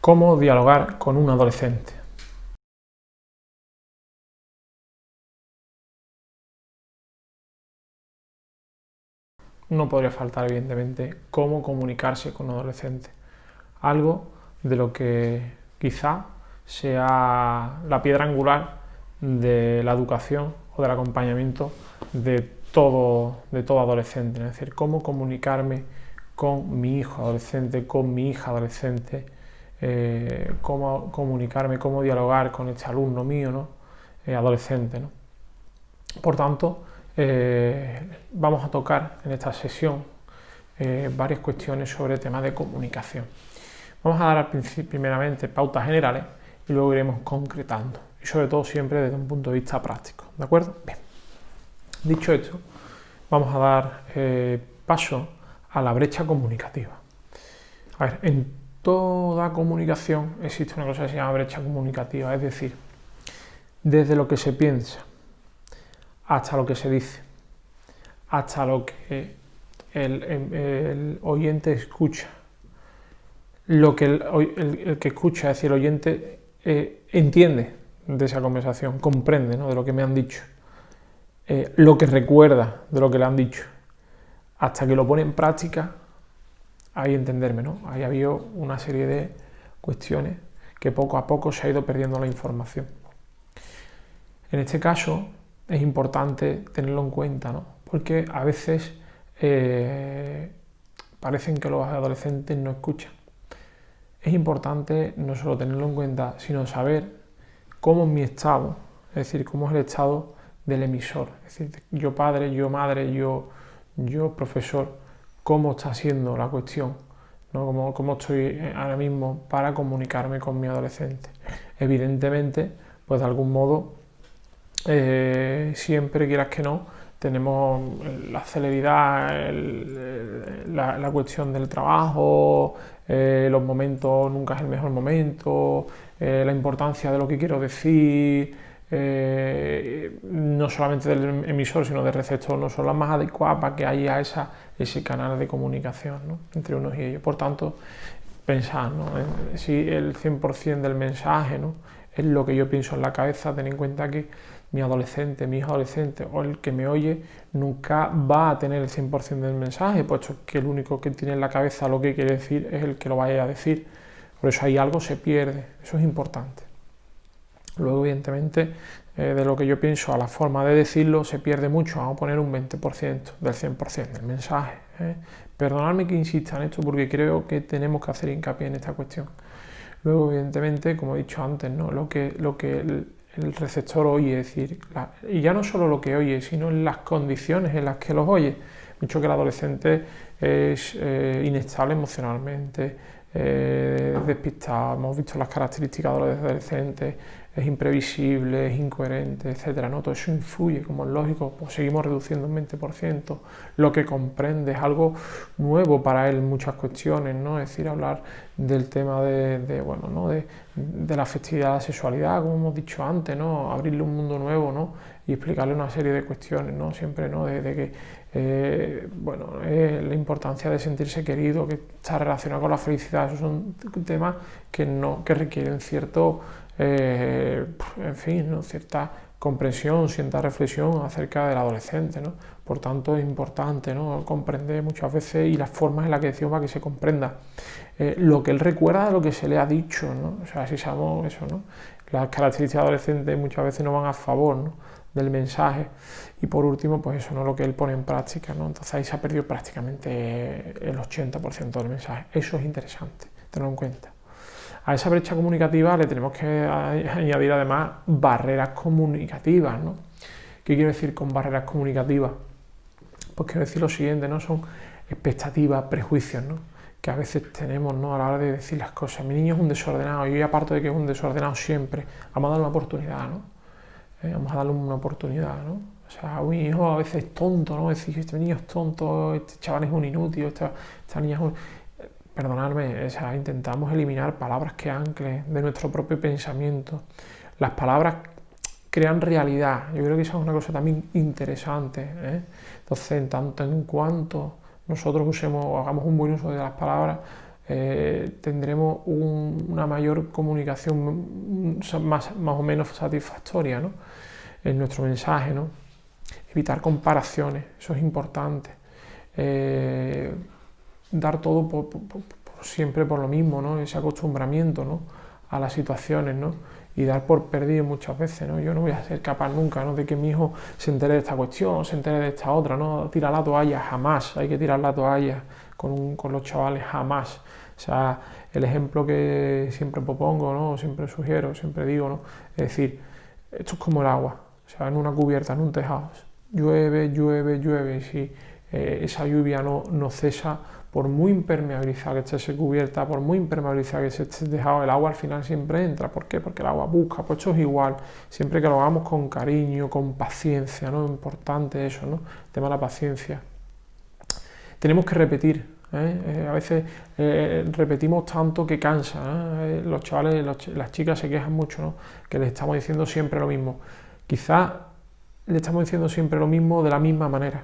¿Cómo dialogar con un adolescente? No podría faltar, evidentemente, cómo comunicarse con un adolescente. Algo de lo que quizá sea la piedra angular de la educación o del acompañamiento de todo adolescente. Es decir, cómo comunicarme con mi hijo adolescente, con mi hija adolescente, cómo comunicarme, cómo dialogar con este alumno mío, ¿no? Adolescente, ¿no? Por tanto, vamos a tocar en esta sesión varias cuestiones sobre temas de comunicación. Vamos a dar primeramente pautas generales y luego iremos concretando, y sobre todo siempre desde un punto de vista práctico, ¿de acuerdo? Bien. Dicho esto, vamos a dar paso a la brecha comunicativa. A ver, en toda comunicación existe una cosa que se llama brecha comunicativa, es decir, desde lo que se piensa hasta lo que se dice, hasta lo que el oyente escucha, lo que el que escucha, es decir, el oyente entiende de esa conversación, comprende, ¿no?, de lo que me han dicho, lo que recuerda de lo que le han dicho, hasta que lo pone en práctica, ahí entenderme, ¿no? Ahí había una serie de cuestiones que poco a poco se ha ido perdiendo la información. En este caso es importante tenerlo en cuenta, ¿no? Porque a veces parecen que los adolescentes no escuchan. Es importante no solo tenerlo en cuenta, sino saber cómo es mi estado, es decir, cómo es el estado del emisor, es decir, yo padre, yo madre, yo profesor, cómo está siendo la cuestión, ¿no? Cómo estoy ahora mismo para comunicarme con mi adolescente. Evidentemente, pues de algún modo, siempre, quieras que no, tenemos la celeridad, la cuestión del trabajo, los momentos nunca es el mejor momento, la importancia de lo que quiero decir, no solamente del emisor sino del receptor, no son las más adecuadas para que haya ese canal de comunicación, ¿no?, entre unos y ellos. Por tanto, pensar, ¿no?, si el 100% del mensaje, ¿no?, es lo que yo pienso en la cabeza, ten en cuenta que mi adolescente, mi hijo adolescente o el que me oye nunca va a tener el 100% del mensaje, puesto que el único que tiene en la cabeza lo que quiere decir es el que lo vaya a decir. Por eso ahí algo se pierde, eso es importante. Luego, evidentemente, de lo que yo pienso a la forma de decirlo se pierde mucho, vamos a poner un 20% del 100% del mensaje. Perdonadme que insista en esto porque creo que tenemos que hacer hincapié en esta cuestión. Luego, evidentemente, como he dicho antes, ¿no?, lo que el receptor oye, es decir, y ya no solo lo que oye, sino en las condiciones en las que los oye. Mucho que el adolescente es inestable emocionalmente, despistado, hemos visto las características de los adolescentes, es imprevisible, es incoherente, etcétera, ¿no? Todo eso influye, como es lógico, pues seguimos reduciendo un 20%, lo que comprende es algo nuevo para él en muchas cuestiones, ¿no? Es decir, hablar del tema de la afectividad, la sexualidad, como hemos dicho antes, ¿no? Abrirle un mundo nuevo, ¿no?, y explicarle una serie de cuestiones, ¿no?, siempre, ¿no?, de que la importancia de sentirse querido, que está relacionado con la felicidad. Esos son temas que requieren cierto, en fin, ¿no?, cierta comprensión, cierta reflexión acerca del adolescente, ¿no? Por tanto, es importante, ¿no?, comprender muchas veces, y las formas en las que decimos para que se comprenda lo que él recuerda de lo que se le ha dicho, ¿no? O sea, si sabemos eso, ¿no? Las características adolescentes muchas veces no van a favor, ¿no?, del mensaje. Y por último, pues eso, ¿no?, lo que él pone en práctica, ¿no? Entonces ahí se ha perdido prácticamente el 80% del mensaje. Eso es interesante tenerlo en cuenta. A esa brecha comunicativa le tenemos que añadir además barreras comunicativas, ¿no? ¿Qué quiero decir con barreras comunicativas? Pues quiero decir lo siguiente, ¿no? Son expectativas, prejuicios, ¿no?, que a veces tenemos, ¿no?, a la hora de decir las cosas. Mi niño es un desordenado, yo ya parto de que es un desordenado siempre. Vamos a darle una oportunidad, ¿no? Vamos a darle una oportunidad, ¿no? O sea, mi hijo a veces es tonto, ¿no? Es decir, este niño es tonto, este chaval es un inútil, esta niña es un... Perdonadme, o sea, intentamos eliminar palabras que anclen de nuestro propio pensamiento. Las palabras crean realidad. Yo creo que esa es una cosa también interesante, ¿eh? Entonces, en tanto en cuanto nosotros hagamos un buen uso de las palabras, tendremos una mayor comunicación más o menos satisfactoria, ¿no?, en nuestro mensaje, ¿no? Evitar comparaciones, eso es importante. Dar todo siempre por lo mismo, ¿no?, ese acostumbramiento, ¿no?, a las situaciones, ¿no?, y dar por perdido muchas veces, ¿no? Yo no voy a ser capaz nunca, ¿no?, de que mi hijo se entere de esta cuestión, se entere de esta otra, ¿no? Tirar la toalla, jamás, hay que tirar la toalla con los chavales, jamás. O sea, el ejemplo que siempre propongo, ¿no?, siempre sugiero, siempre digo, ¿no?, es decir, esto es como el agua, o sea, en una cubierta, en un tejado, llueve, llueve, llueve, y si esa lluvia no cesa, por muy impermeabilizada que esté esa cubierta, por muy impermeabilizada que se esté dejado, el agua al final siempre entra. ¿Por qué? Porque el agua busca. Pues esto es igual, siempre que lo hagamos con cariño, con paciencia, ¿no? Importante eso, ¿no? El tema de la paciencia. Tenemos que repetir, a veces repetimos tanto que cansa, ¿eh? Los chavales, las chicas se quejan mucho, ¿no?, que les estamos diciendo siempre lo mismo. Quizás le estamos diciendo siempre lo mismo de la misma manera.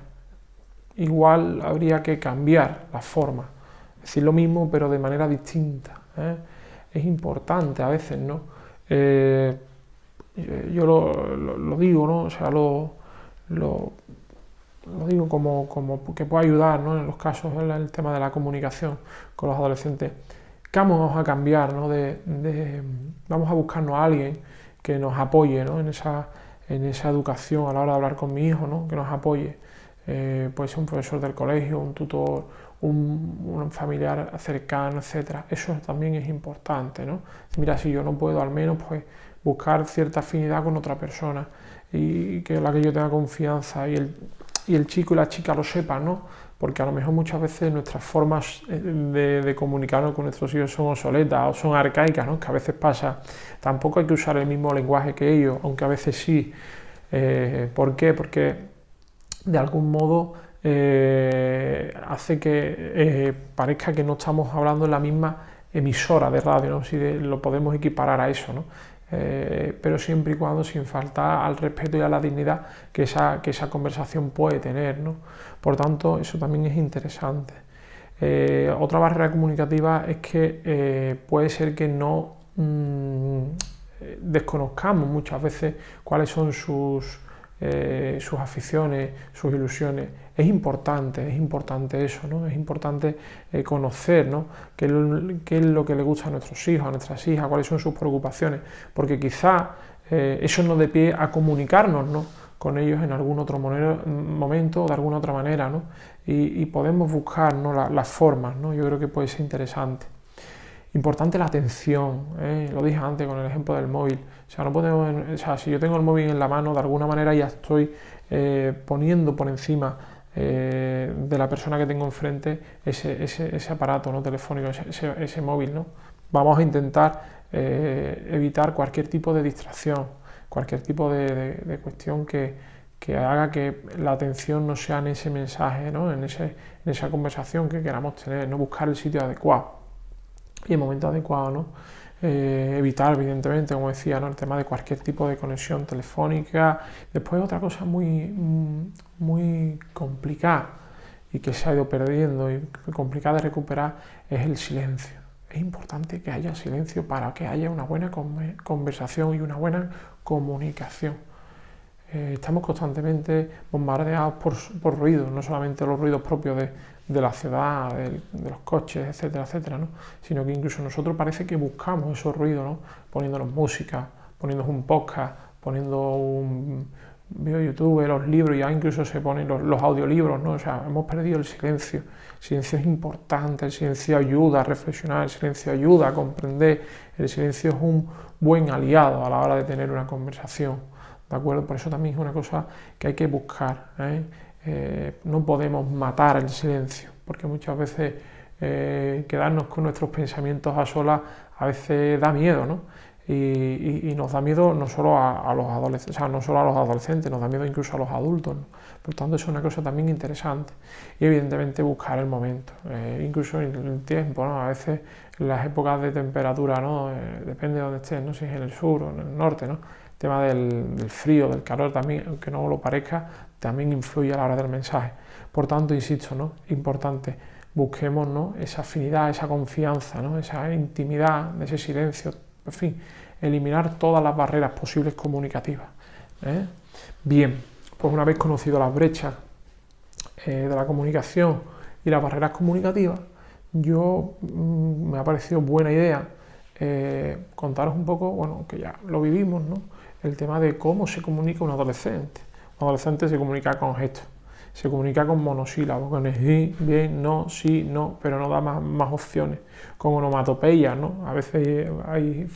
Igual habría que cambiar la forma, decir lo mismo pero de manera distinta, ¿eh? Es importante a veces, ¿no? Yo lo digo, ¿no? O sea, lo digo como que puede ayudar, ¿no?, en los casos, en el tema de la comunicación con los adolescentes. Vamos a cambiar, ¿no? Vamos a buscarnos a alguien que nos apoye, ¿no?, en esa educación a la hora de hablar con mi hijo, ¿no?, que nos apoye. Puede ser un profesor del colegio, un tutor, un familiar cercano, etcétera. Eso también es importante, ¿no? Mira, si yo no puedo, al menos pues buscar cierta afinidad con otra persona y que la que yo tenga confianza y el chico y la chica lo sepan, ¿no? Porque a lo mejor muchas veces nuestras formas de comunicarnos con nuestros hijos son obsoletas o son arcaicas, ¿no?, que a veces pasa. Tampoco hay que usar el mismo lenguaje que ellos, aunque a veces sí. ¿Por qué? Porque de algún modo hace que parezca que no estamos hablando en la misma emisora de radio, ¿no?, si lo podemos equiparar a eso, ¿no? Pero siempre y cuando sin faltar al respeto y a la dignidad que esa conversación puede tener, ¿no? Por tanto, eso también es interesante. Otra barrera comunicativa es que puede ser que no desconozcamos muchas veces cuáles son sus aficiones, sus ilusiones. Es importante eso, ¿no? Es importante conocer, ¿no?, qué es lo que le gusta a nuestros hijos, a nuestras hijas, cuáles son sus preocupaciones, porque quizá eso nos dé pie a comunicarnos, ¿no?, con ellos en algún otro momento o de alguna otra manera, ¿no?, y podemos buscar, ¿no?, las formas, ¿no? Yo creo que puede ser interesante. Importante la atención, lo dije antes con el ejemplo del móvil. O sea, no podemos, o sea, si yo tengo el móvil en la mano, de alguna manera ya estoy poniendo por encima de la persona que tengo enfrente ese aparato, ¿no?, telefónico, ese móvil, ¿no? Vamos a intentar evitar cualquier tipo de distracción, cualquier tipo de cuestión que haga que la atención no sea en ese mensaje, ¿no?, en esa conversación que queramos tener, no buscar el sitio adecuado y el momento adecuado, ¿no? Evitar, evidentemente, como decía, ¿no?, el tema de cualquier tipo de conexión telefónica. Después otra cosa muy complicada y que se ha ido perdiendo y complicada de recuperar es el silencio. Es importante que haya silencio para que haya una buena conversación y una buena comunicación. Estamos constantemente bombardeados por ruidos, no solamente los ruidos propios de la ciudad, de los coches, etcétera, etcétera, ¿no?, sino que incluso nosotros parece que buscamos esos ruidos, ¿no?, poniéndonos música, poniéndonos un podcast, poniendo un video de YouTube, los libros, ya incluso se ponen los audiolibros, ¿no? O sea, hemos perdido el silencio. El silencio es importante, el silencio ayuda a reflexionar, el silencio ayuda a comprender, el silencio es un buen aliado a la hora de tener una conversación, ¿de acuerdo? Por eso también es una cosa que hay que buscar, no podemos matar el silencio, porque muchas veces quedarnos con nuestros pensamientos a solas a veces da miedo, ¿no? Y nos da miedo no solo a los adolescentes, o sea, no solo a los adolescentes, nos da miedo incluso a los adultos, ¿no? Por tanto, es una cosa también interesante. Y evidentemente buscar el momento, incluso en el tiempo, ¿no? A veces en las épocas de temperatura, ¿no? Depende de dónde estés, no sé si es en el sur o en el norte, ¿no? El tema del frío, del calor también, aunque no lo parezca, también influye a la hora del mensaje. Por tanto, insisto, ¿no?, importante busquemos, ¿no?, esa afinidad, esa confianza, ¿no?, esa intimidad, ese silencio, en fin, eliminar todas las barreras posibles comunicativas. Bien, pues una vez conocido las brechas de la comunicación y las barreras comunicativas, me ha parecido buena idea contaros un poco, bueno, que ya lo vivimos, ¿no?, el tema de cómo se comunica un adolescente. Un adolescente se comunica con gestos, se comunica con monosílabos, con el sí, bien, no, sí, no, pero no da más opciones, con onomatopeyas, ¿no? A veces hay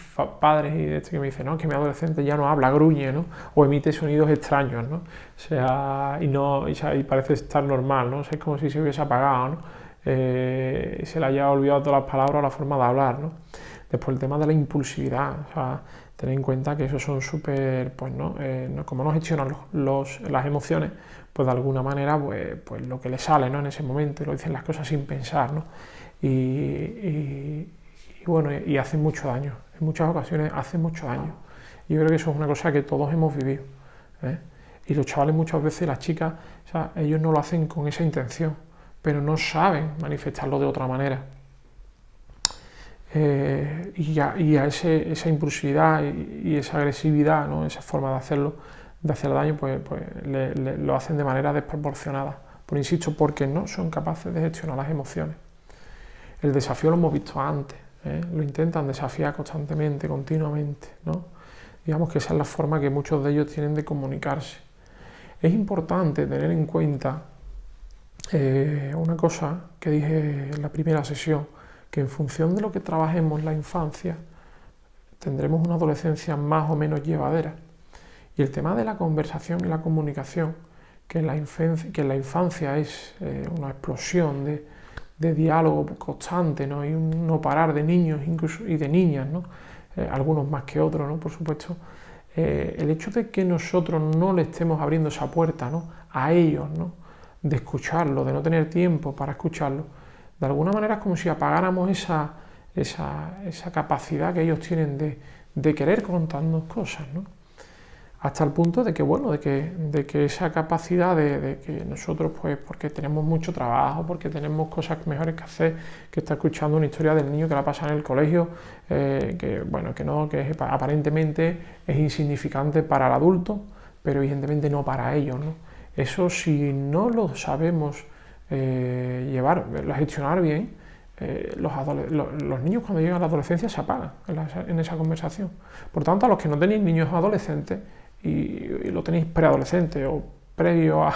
padres que me dicen, no, que mi adolescente ya no habla, gruñe, ¿no?, o emite sonidos extraños, ¿no? O sea, y parece estar normal, ¿no? O sea, es como si se hubiese apagado, ¿no? Se le haya olvidado todas las palabras o la forma de hablar, ¿no? Después el tema de la impulsividad, o sea, tened en cuenta que esos son súper, pues no, como no gestionan las emociones, pues de alguna manera, pues lo que le sale, ¿no?, en ese momento, lo dicen las cosas sin pensar, ¿no? Y bueno, y hace mucho daño, en muchas ocasiones hace mucho daño. Y yo creo que eso es una cosa que todos hemos vivido, Y los chavales muchas veces, las chicas, o sea, ellos no lo hacen con esa intención, pero no saben manifestarlo de otra manera. Y a esa impulsividad y esa agresividad, ¿no?, esa forma de hacerlo, de hacer daño, pues lo hacen de manera desproporcionada. Insisto, porque no son capaces de gestionar las emociones. El desafío lo hemos visto antes, lo intentan desafiar constantemente, continuamente, ¿no? Digamos que esa es la forma que muchos de ellos tienen de comunicarse. Es importante tener en cuenta una cosa que dije en la primera sesión, que en función de lo que trabajemos en la infancia, tendremos una adolescencia más o menos llevadera. Y el tema de la conversación y la comunicación, que en la infancia es una explosión de diálogo constante, ¿no?, y un no parar de niños incluso y de niñas, ¿no?, algunos más que otros, ¿no?, por supuesto. El hecho de que nosotros no le estemos abriendo esa puerta, ¿no?, a ellos, ¿no?, de escucharlo, de no tener tiempo para escucharlo, de alguna manera es como si apagáramos esa capacidad que ellos tienen de querer contarnos cosas, ¿no? Hasta el punto de que, bueno, de que esa capacidad de que nosotros, pues, porque tenemos mucho trabajo, porque tenemos cosas mejores que hacer, que está escuchando una historia del niño que la pasa en el colegio, que aparentemente es insignificante para el adulto, pero evidentemente no para ellos, ¿no? Eso, si no lo sabemos gestionar bien, los niños cuando llegan a la adolescencia se apagan en esa conversación. Por tanto, a los que no tenéis niños adolescentes y lo tenéis preadolescente o previo a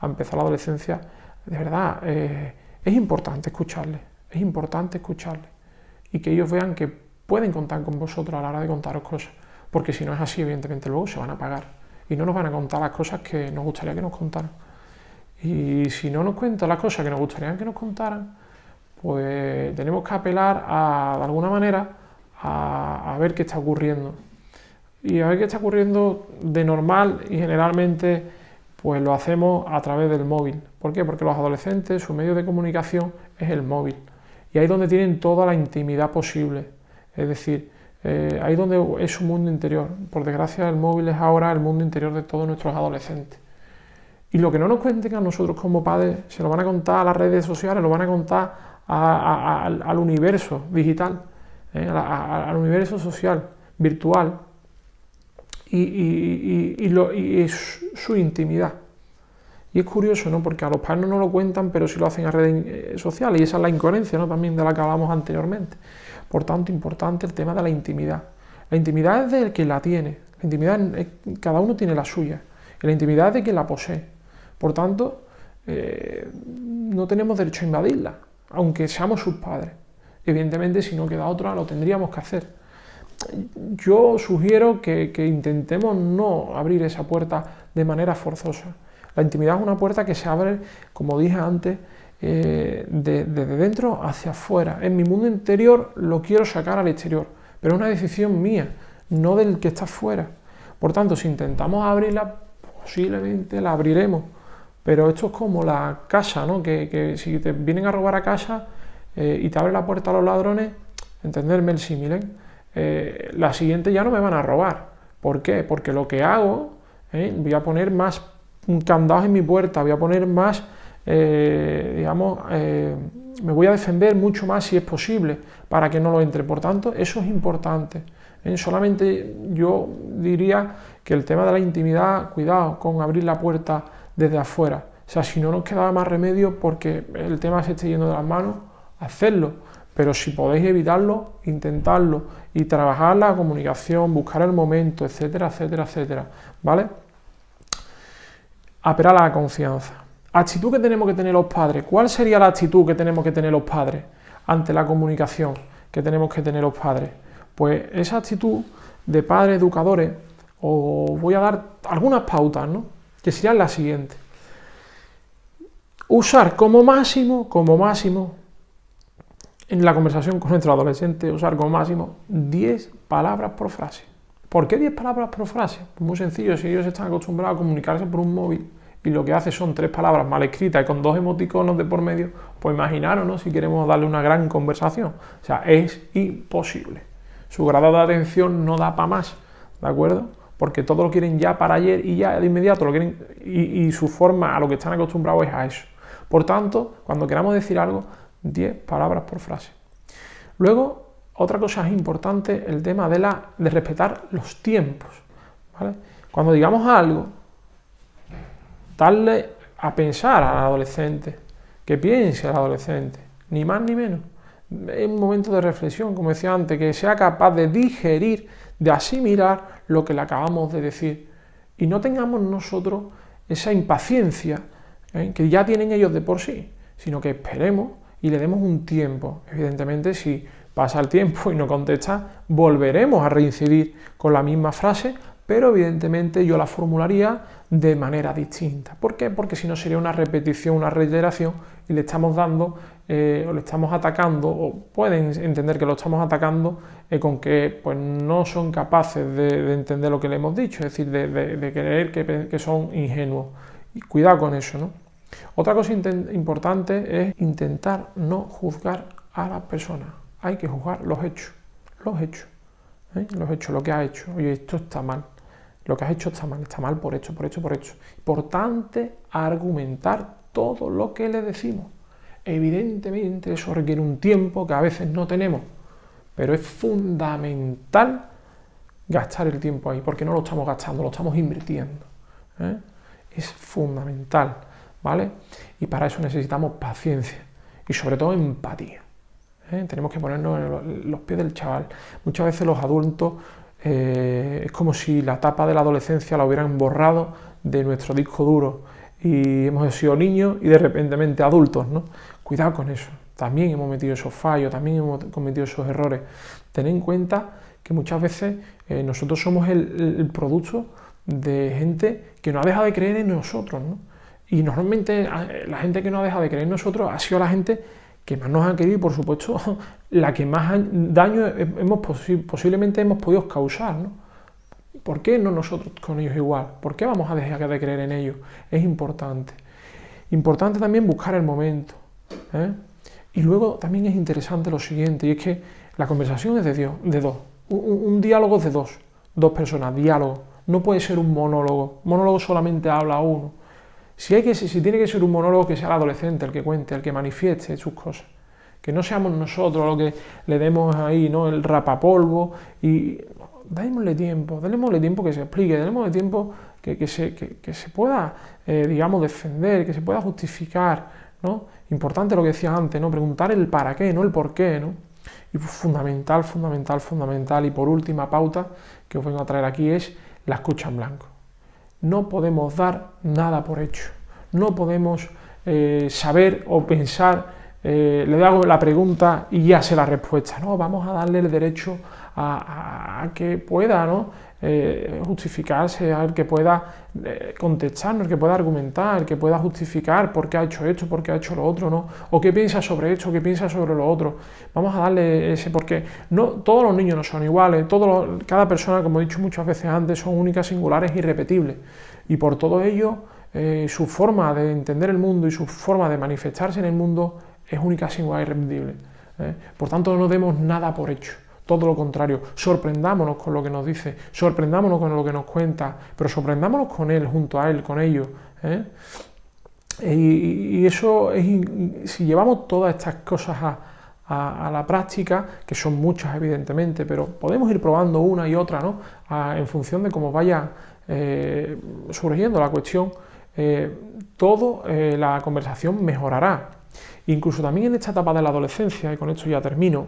empezar la adolescencia, de verdad, es importante escucharles, y que ellos vean que pueden contar con vosotros a la hora de contaros cosas, porque si no es así, evidentemente luego se van a apagar y no nos van a contar las cosas que nos gustaría que nos contaran. Y si no nos cuentan las cosas que nos gustaría que nos contaran, pues tenemos que apelar de alguna manera a ver qué está ocurriendo. Y a ver qué está ocurriendo de normal, y generalmente pues lo hacemos a través del móvil. ¿Por qué? Porque los adolescentes, su medio de comunicación es el móvil. Y ahí es donde tienen toda la intimidad posible. Es decir, ahí es donde es su mundo interior. Por desgracia, el móvil es ahora el mundo interior de todos nuestros adolescentes. Y lo que no nos cuenten a nosotros como padres, se lo van a contar a las redes sociales, lo van a contar al universo digital, al universo social, virtual, y es su intimidad. Y es curioso, ¿no?, porque a los padres no nos lo cuentan, pero sí lo hacen a redes sociales, y esa es la incoherencia, ¿no?, también de la que hablamos anteriormente. Por tanto, importante el tema de la intimidad. La intimidad es del que la tiene, la intimidad cada uno tiene la suya, y la intimidad es de quien la posee. Por tanto, no tenemos derecho a invadirla, aunque seamos sus padres. Evidentemente, si no queda otra, lo tendríamos que hacer. Yo sugiero que intentemos no abrir esa puerta de manera forzosa. La intimidad es una puerta que se abre, como dije antes, desde dentro hacia afuera. En mi mundo interior lo quiero sacar al exterior, pero es una decisión mía, no del que está fuera. Por tanto, si intentamos abrirla, posiblemente la abriremos. Pero esto es como la casa, ¿no?, que si te vienen a robar a casa y te abre la puerta a los ladrones, entenderme el símil, la siguiente ya no me van a robar. ¿Por qué? Porque lo que hago, voy a poner más candados en mi puerta, voy a poner más me voy a defender mucho más si es posible para que no lo entre. Por tanto, eso es importante. Solamente yo diría que el tema de la intimidad, cuidado con abrir la puerta desde afuera. O sea, si no nos quedaba más remedio porque el tema se esté yendo de las manos, hacerlo. Pero si podéis evitarlo, intentadlo y trabajar la comunicación, buscar el momento, etcétera, etcétera, etcétera. ¿Vale? Apelar a la confianza. Actitud que tenemos que tener los padres. ¿Cuál sería la actitud que tenemos que tener los padres ante la comunicación que tenemos que tener los padres? Pues esa actitud de padres educadores, os voy a dar algunas pautas, ¿no? Que serían las siguientes. Usar como máximo, en la conversación con nuestro adolescente, usar como máximo 10 palabras por frase. ¿Por qué 10 palabras por frase? Pues muy sencillo, si ellos están acostumbrados a comunicarse por un móvil y lo que hace son 3 palabras mal escritas y con 2 emoticonos de por medio, pues imaginaros, ¿no? Si queremos darle una gran conversación. O sea, es imposible. Su grado de atención no da para más, ¿de acuerdo? Porque todo lo quieren ya para ayer y ya de inmediato lo quieren y su forma a lo que están acostumbrados es a eso. Por tanto, cuando queramos decir algo, 10 palabras por frase. Luego, otra cosa es importante, el tema de respetar los tiempos, ¿vale? Cuando digamos algo, darle a pensar al adolescente, que piense al adolescente, ni más ni menos. Es un momento de reflexión, como decía antes, que sea capaz de digerir, de asimilar lo que le acabamos de decir. Y no tengamos nosotros esa impaciencia que ya tienen ellos de por sí, sino que esperemos y le demos un tiempo. Evidentemente, si pasa el tiempo y no contesta, volveremos a reincidir con la misma frase, pero evidentemente yo la formularía de manera distinta. ¿Por qué? Porque si no sería una repetición, una reiteración y le estamos dando o le estamos atacando, o pueden entender que lo estamos atacando con que pues, no son capaces de entender lo que le hemos dicho, es decir, de creer que son ingenuos. Y cuidado con eso, ¿no? Otra cosa importante es intentar no juzgar a la persona. Hay que juzgar los hechos, los hechos, lo que ha hecho. Oye, esto está mal. Lo que has hecho está mal por esto, por esto, por esto. Importante argumentar todo lo que le decimos. Evidentemente eso requiere un tiempo que a veces no tenemos, pero es fundamental gastar el tiempo ahí, porque no lo estamos gastando, lo estamos invirtiendo. Es fundamental, ¿vale? Y para eso necesitamos paciencia y sobre todo empatía. Tenemos que ponernos en los pies del chaval. Muchas veces los adultos es como si la etapa de la adolescencia la hubieran borrado de nuestro disco duro y hemos sido niños y de repente adultos, ¿no? Cuidado con eso. También hemos metido esos fallos, también hemos cometido esos errores. Tened en cuenta que muchas veces nosotros somos el producto de gente que no ha dejado de creer en nosotros, ¿no? Y normalmente la gente que no ha dejado de creer en nosotros ha sido la gente que más nos ha querido y, por supuesto, la que más daño posiblemente hemos podido causar, ¿no? ¿Por qué no nosotros con ellos igual? ¿Por qué vamos a dejar de creer en ellos? Es importante. Importante también buscar el momento, Y luego también es interesante lo siguiente, y es que la conversación es de dos. Un diálogo es de dos personas, diálogo. No puede ser un monólogo. Monólogo solamente habla uno. Si tiene que ser un monólogo, que sea el adolescente el que cuente, el que manifieste sus cosas. Que no seamos nosotros los que le demos ahí, ¿no?, el rapapolvo y démosle tiempo que se explique, démosle tiempo que se pueda, defender, que se pueda justificar, ¿no? Importante lo que decía antes, ¿no? Preguntar el para qué, no el por qué, ¿no? Y fundamental. Y por última pauta que os vengo a traer aquí es la escucha en blanco. No podemos dar nada por hecho. No podemos saber o pensar, le hago la pregunta y ya sé la respuesta. No, vamos a darle el derecho a que pueda, ¿no?, justificarse, a que pueda contestarnos, que pueda argumentar, que pueda justificar por qué ha hecho esto, por qué ha hecho lo otro, ¿no? O qué piensa sobre esto, qué piensa sobre lo otro. Vamos a darle ese porqué. No, todos los niños no son iguales, cada persona, como he dicho muchas veces antes, son únicas, singulares e irrepetibles. Y por todo ello, su forma de entender el mundo y su forma de manifestarse en el mundo es única, singular e irrepetible. Por tanto, no demos nada por hecho. Todo lo contrario, sorprendámonos con lo que nos dice, sorprendámonos con lo que nos cuenta, pero sorprendámonos con él, junto a él, con ellos. Y eso si llevamos todas estas cosas a la práctica, que son muchas evidentemente, pero podemos ir probando una y otra, ¿no? En función de cómo vaya surgiendo la cuestión, la conversación mejorará. Incluso también en esta etapa de la adolescencia, y con esto ya termino,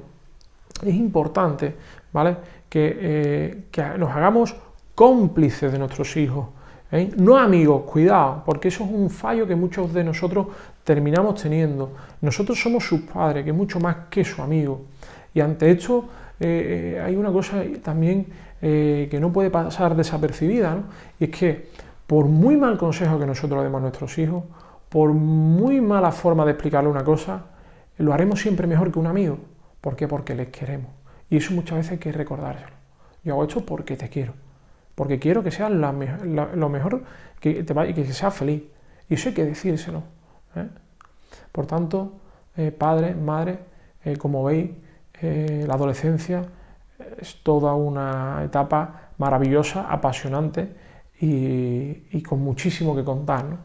es importante, ¿vale? que nos hagamos cómplices de nuestros hijos, ¿eh? No amigos, cuidado, porque eso es un fallo que muchos de nosotros terminamos teniendo. Nosotros somos sus padres, que es mucho más que su amigo. Y ante esto hay una cosa también que no puede pasar desapercibida, ¿no? Y es que por muy mal consejo que nosotros le demos a nuestros hijos, por muy mala forma de explicarle una cosa, lo haremos siempre mejor que un amigo. ¿Por qué? Porque les queremos. Y eso muchas veces hay que recordárselo. Yo hago esto porque te quiero. Porque quiero que seas lo mejor y que seas feliz. Y eso hay que decírselo, ¿eh? Por tanto, padres, madres, como veis, la adolescencia es toda una etapa maravillosa, apasionante y con muchísimo que contar, ¿no?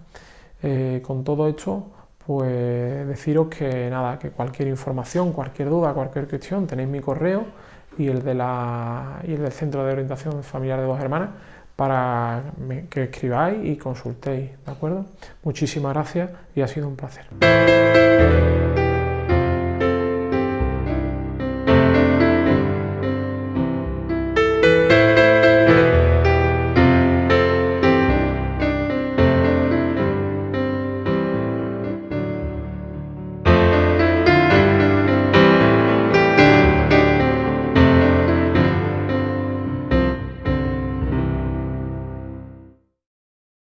Con todo esto, pues deciros que nada, que cualquier información, cualquier duda, cualquier cuestión, tenéis mi correo y el del Centro de Orientación Familiar de Dos Hermanas para que escribáis y consultéis, ¿de acuerdo? Muchísimas gracias y ha sido un placer.